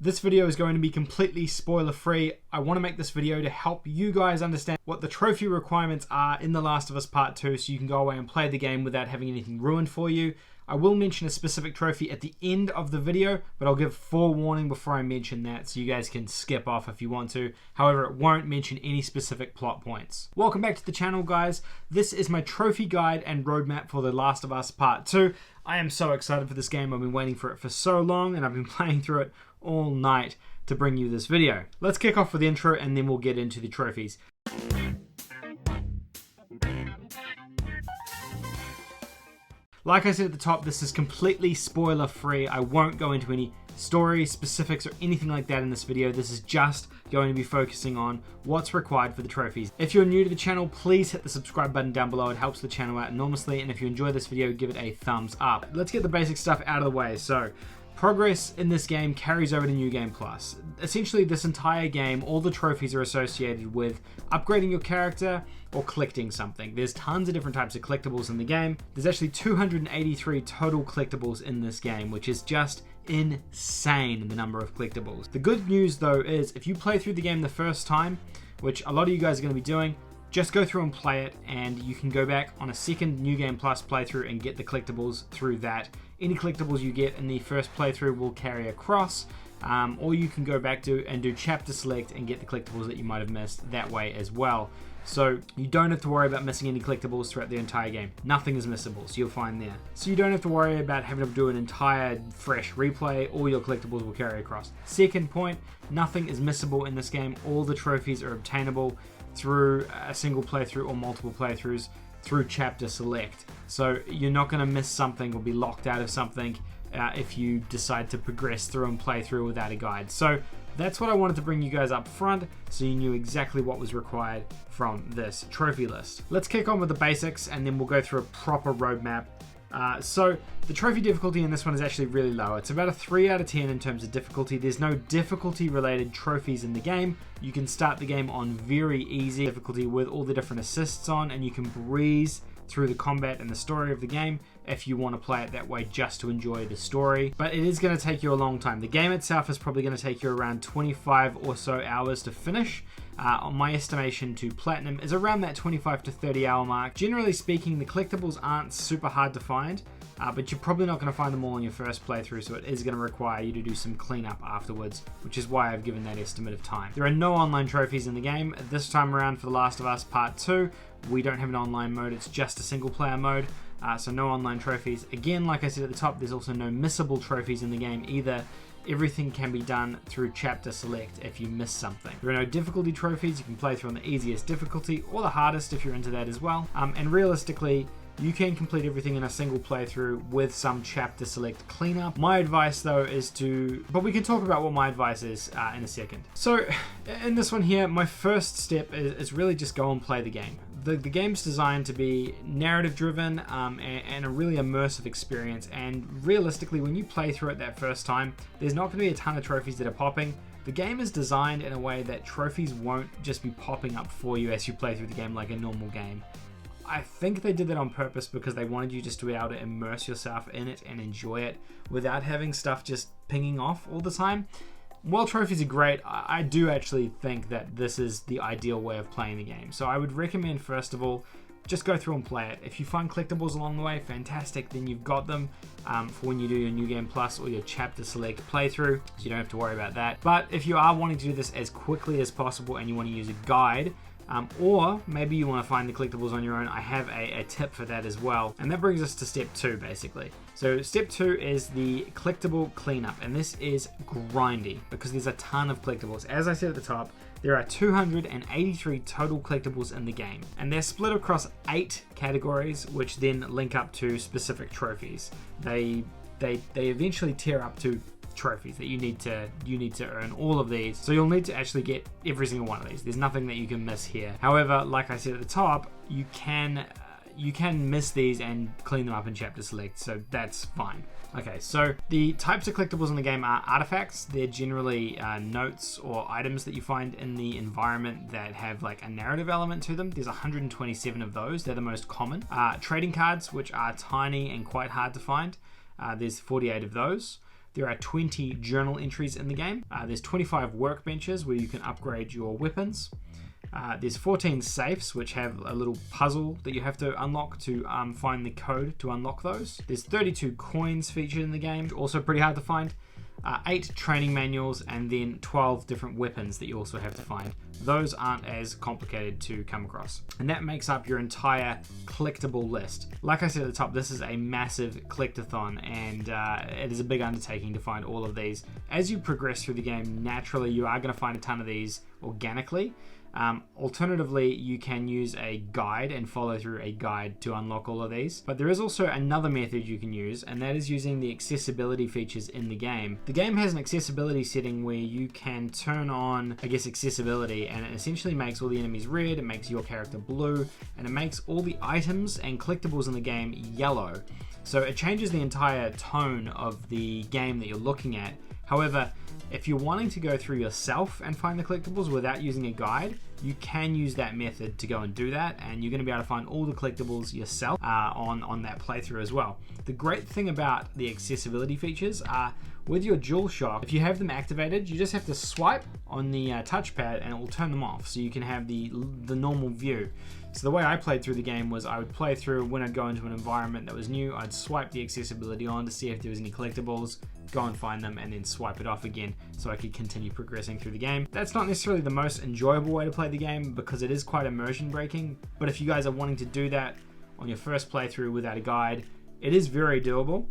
This video is going to be completely spoiler free. I want to make this video to help you guys understand what the trophy requirements are in The Last of Us Part 2 so you can go away and play the game without having anything ruined for you. I will mention a specific trophy at the end of the video, but I'll give forewarning before I mention that so you guys can skip off if you want to. However, it won't mention any specific plot points. Welcome back to the channel, guys. This is my trophy guide and roadmap for The Last of Us Part 2. I am so excited for this game. I've been waiting for it for so long and I've been playing through it all night to bring you this video. Let's kick off with the intro and then we'll get into the trophies. Like I said at the top, this is completely spoiler free. I won't go into any story specifics or anything like that in this video. This is just going to be focusing on what's required for the trophies. If you're new to the channel, please hit the subscribe button down below. It helps the channel out enormously. And if you enjoy this video, give it a thumbs up. Let's get the basic stuff out of the way. So, progress in this game carries over to New Game Plus. Essentially, this entire game, all the trophies are associated with upgrading your character or collecting something. There's tons of different types of collectibles in the game. There's actually 283 total collectibles in this game, which is just insane, the number of collectibles. The good news though is if you play through the game the first time, which a lot of you guys are going to be doing, just go through and play it and you can go back on a second New Game Plus playthrough and get the collectibles through that. Any collectibles you get in the first playthrough will carry across, or you can go back to and do chapter select and get the collectibles that you might have missed that way as well. So you don't have to worry about missing any collectibles throughout the entire game. Nothing is missable, so you'll find there. So you don't have to worry about having to do an entire fresh replay. All your collectibles will carry across. Second point, nothing is missable in this game. All the trophies are obtainable through a single playthrough or multiple playthroughs through chapter select. So you're not going to miss something or be locked out of something if you decide to progress through and play through without a guide. So that's what I wanted to bring you guys up front so you knew exactly what was required from this trophy list. Let's kick on with the basics and then we'll go through a proper roadmap. So the trophy difficulty in this one is actually really low. It's about a 3 out of 10 in terms of difficulty. There's no difficulty related trophies in the game. You can start the game on very easy difficulty with all the different assists on, and you can breeze through the combat and the story of the game if you want to play it that way just to enjoy the story. But it is going to take you a long time. The game itself is probably going to take you around 25 or so hours to finish. On my estimation to platinum is around that 25 to 30 hour mark. Generally speaking, the collectibles aren't super hard to find, but you're probably not going to find them all in your first playthrough, so it is going to require you to do some cleanup afterwards, which is why I've given that estimate of time. There are no online trophies in the game. This time around for The Last of Us Part 2, we don't have an online mode, it's just a single player mode, so no online trophies. Again, like I said at the top, there's also no missable trophies in the game either. Everything can be done through chapter select if you miss something. There are no difficulty trophies. You can play through on the easiest difficulty or the hardest if you're into that as well. And realistically, you can complete everything in a single playthrough with some chapter select cleanup. My advice though is but we can talk about what my advice is in a second. So in this one here, my first step is really just go and play the game. The game's designed to be narrative driven and a really immersive experience, and realistically when you play through it that first time, there's not going to be a ton of trophies that are popping. The game is designed in a way that trophies won't just be popping up for you as you play through the game like a normal game. I think they did that on purpose because they wanted you just to be able to immerse yourself in it and enjoy it without having stuff just pinging off all the time. While trophies are great, I do actually think that this is the ideal way of playing the game. So I would recommend, first of all, just go through and play it. If you find collectibles along the way, fantastic, then you've got them for when you do your New Game Plus or your chapter select playthrough, so you don't have to worry about that. But if you are wanting to do this as quickly as possible and you want to use a guide, or maybe you want to find the collectibles on your own, I have a tip for that as well. And that brings us to step 2 basically. So step 2 is the collectible cleanup, and this is grindy because there's a ton of collectibles. As I said at the top, there are 283 total collectibles in the game, and they're split across 8 categories which then link up to specific trophies. They eventually tear up to trophies that you need to earn all of these, so you'll need to actually get every single one of these. There's nothing that you can miss here. However, like I said at the top, you can miss these and clean them up in chapter select, so that's fine. Okay, so the types of collectibles in the game are artifacts. They're generally notes or items that you find in the environment that have like a narrative element to them. There's 127 of those. They're the most common. Trading cards, which are tiny and quite hard to find. There's 48 of those. There are 20 journal entries in the game. There's 25 workbenches where you can upgrade your weapons. There's 14 safes, which have a little puzzle that you have to unlock to find the code to unlock those. There's 32 coins featured in the game, also pretty hard to find. 8 training manuals, and then 12 different weapons that you also have to find. Those aren't as complicated to come across. And that makes up your entire collectible list. Like I said at the top, this is a massive collectathon, and it is a big undertaking to find all of these. As you progress through the game, naturally you are going to find a ton of these organically. Alternatively, you can use a guide and follow through a guide to unlock all of these. But there is also another method you can use, and that is using the accessibility features in the game. The game has an accessibility setting where you can turn on, I guess, accessibility, and it essentially makes all the enemies red, it makes your character blue, and it makes all the items and collectibles in the game yellow. So it changes the entire tone of the game that you're looking at. However, if you're wanting to go through yourself and find the collectibles without using a guide, you can use that method to go and do that, and you're going to be able to find all the collectibles yourself on that playthrough as well. The great thing about the accessibility features are with your DualShock, if you have them activated, you just have to swipe on the touchpad and it will turn them off, so you can have the normal view. So the way I played through the game was I would play through, when I'd go into an environment that was new, I'd swipe the accessibility on to see if there was any collectibles, go and find them, and then swipe it off again so I could continue progressing through the game. That's not necessarily the most enjoyable way to play the game because it is quite immersion breaking, but if you guys are wanting to do that on your first playthrough without a guide, it is very doable.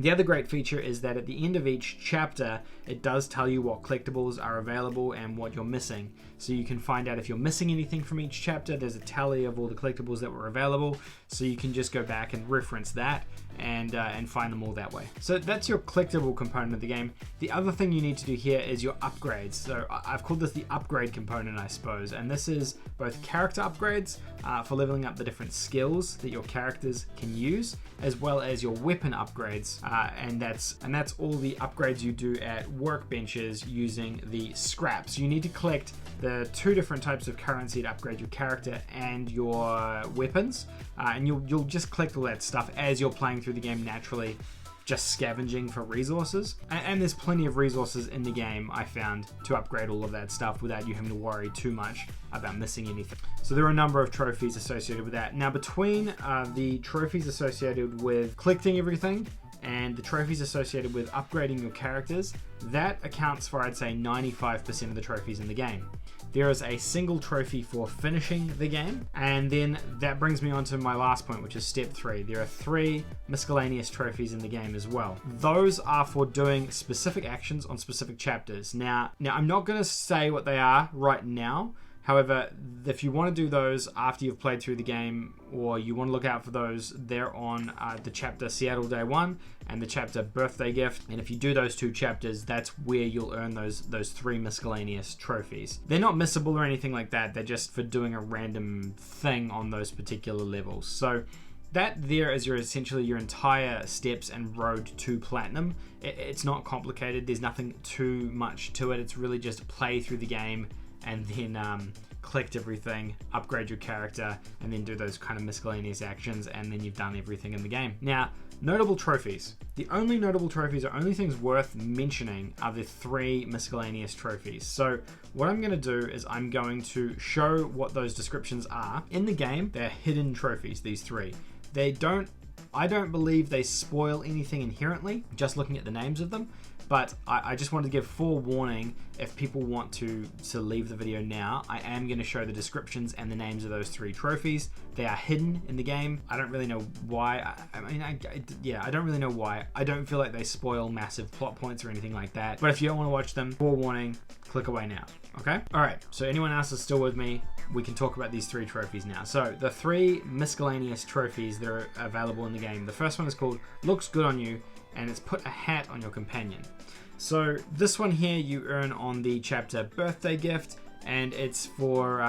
The other great feature is that at the end of each chapter, it does tell you what collectibles are available and what you're missing. So you can find out if you're missing anything from each chapter. There's a tally of all the collectibles that were available, so you can just go back and reference that and find them all that way. So that's your collectible component of the game. The other thing you need to do here is your upgrades. So I've called this the upgrade component, I suppose, and this is both character upgrades for leveling up the different skills that your characters can use, as well as your weapon upgrades, and that's all the upgrades you do at workbenches using the scraps. You need to collect the 2 different types of currency to upgrade your character and your weapons, and you'll just collect all that stuff as you're playing through the game naturally, just scavenging for resources. And there's plenty of resources in the game, I found, to upgrade all of that stuff without you having to worry too much about missing anything. So there are a number of trophies associated with that. Now, between the trophies associated with collecting everything and the trophies associated with upgrading your characters, that accounts for, I'd say, 95% of the trophies in the game. There is a single trophy for finishing the game, and then that brings me on to my last point, which is step 3. There are 3 miscellaneous trophies in the game as well. Those are for doing specific actions on specific chapters. Now I'm not going to say what they are right now. However, if you want to do those after you've played through the game, or you want to look out for those, they're on the chapter Seattle Day 1 and the chapter Birthday Gift. And if you do those 2 chapters, that's where you'll earn those 3 miscellaneous trophies. They're not missable or anything like that. They're just for doing a random thing on those particular levels. So that there is essentially your entire steps and road to platinum. It's not complicated. There's nothing too much to it. It's really just play through the game and then collect everything, upgrade your character, and then do those kind of miscellaneous actions, and then you've done everything in the game. Now, notable trophies. The only notable trophies, or only things worth mentioning, are the 3 miscellaneous trophies. So what I'm going to do is I'm going to show what those descriptions are. In the game, they're hidden trophies, these 3. I don't believe they spoil anything inherently, just looking at the names of them. But I just wanted to give forewarning, if people want to leave the video now, I am going to show the descriptions and the names of those 3 trophies. They are hidden in the game. I don't really know why. I don't really know why. I don't feel like they spoil massive plot points or anything like that. But if you don't want to watch them, forewarning, click away now. Okay? Alright, so anyone else is still with me, we can talk about these 3 trophies now. So the 3 miscellaneous trophies that are available in the game. The first one is called Looks Good on You, and it's Put a Hat on Your Companion. So this one here you earn on the chapter Birthday Gift, and it's for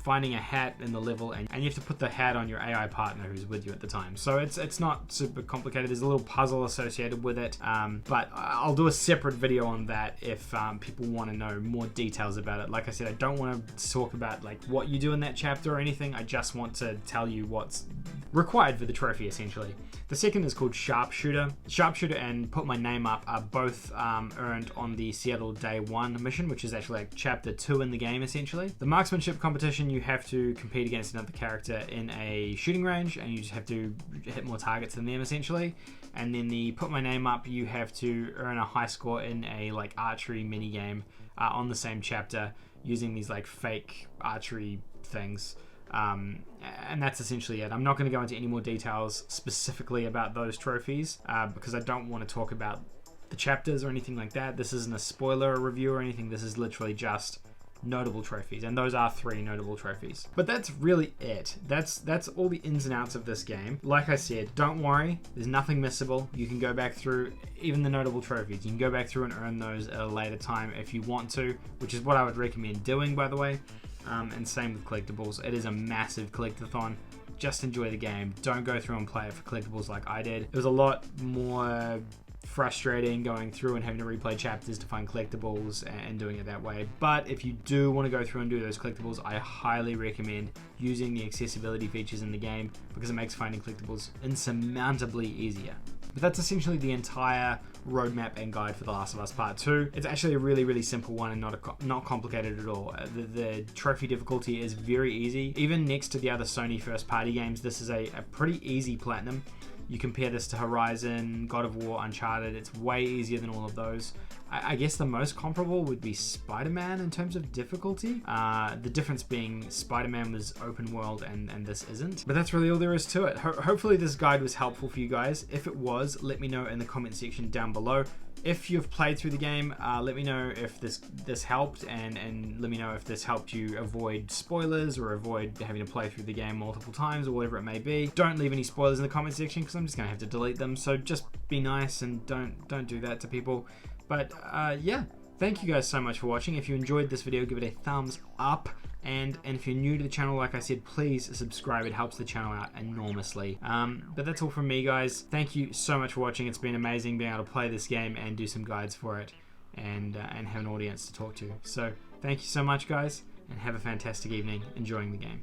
finding a hat in the level, and you have to put the hat on your AI partner who's with you at the time. So it's not super complicated. There's a little puzzle associated with it, but I'll do a separate video on that if people want to know more details about it. Like I said, I don't want to talk about like what you do in that chapter or anything. I just want to tell you what's required for the trophy, essentially. The second is called Sharpshooter. Sharpshooter and Put My Name Up are both earned on the Seattle Day 1 mission, which is actually like chapter 2 in the game, essentially. The marksmanship competition, you have to compete against another character in a shooting range, and you just have to hit more targets than them, essentially. And then the Put My Name Up, you have to earn a high score in a like archery mini game on the same chapter using these like fake archery things. And that's essentially it. I'm not going to go into any more details specifically about those trophies because I don't want to talk about the chapters or anything like that. This isn't a spoiler review or anything. This is literally just notable trophies, and those are 3 notable trophies. But that's really it. That's all the ins and outs of this game. Like I said, don't worry, there's nothing missable. You can go back through even the notable trophies. You can go back through and earn those at a later time if you want to, which is what I would recommend doing, by the way. And same with collectibles. It is a massive collectathon. Just enjoy the game. Don't go through and play it for collectibles like I did. It was a lot more frustrating going through and having to replay chapters to find collectibles and doing it that way. But if you do want to go through and do those collectibles, I highly recommend using the accessibility features in the game because it makes finding collectibles insurmountably easier. But that's essentially the entire roadmap and guide for The Last of Us Part 2. It's actually a really, really simple one and not complicated at all. The trophy difficulty is very easy. Even next to the other Sony first-party games, this is a pretty easy platinum. You compare this to Horizon, God of War, Uncharted, it's way easier than all of those. I guess the most comparable would be Spider-Man in terms of difficulty. The difference being Spider-Man was open world and this isn't. But that's really all there is to it. Hopefully this guide was helpful for you guys. If it was, let me know in the comment section down below. If you've played through the game, let me know if this helped, and let me know if this helped you avoid spoilers or avoid having to play through the game multiple times or whatever it may be. Don't leave any spoilers in the comment section because I'm just going to have to delete them. So just be nice and don't do that to people. But yeah, thank you guys so much for watching. If you enjoyed this video, give it a thumbs up. And if you're new to the channel, like I said, please subscribe. It helps the channel out enormously. But that's all from me, guys. Thank you so much for watching. It's been amazing being able to play this game and do some guides for it and have an audience to talk to. So thank you so much, guys, and have a fantastic evening enjoying the game.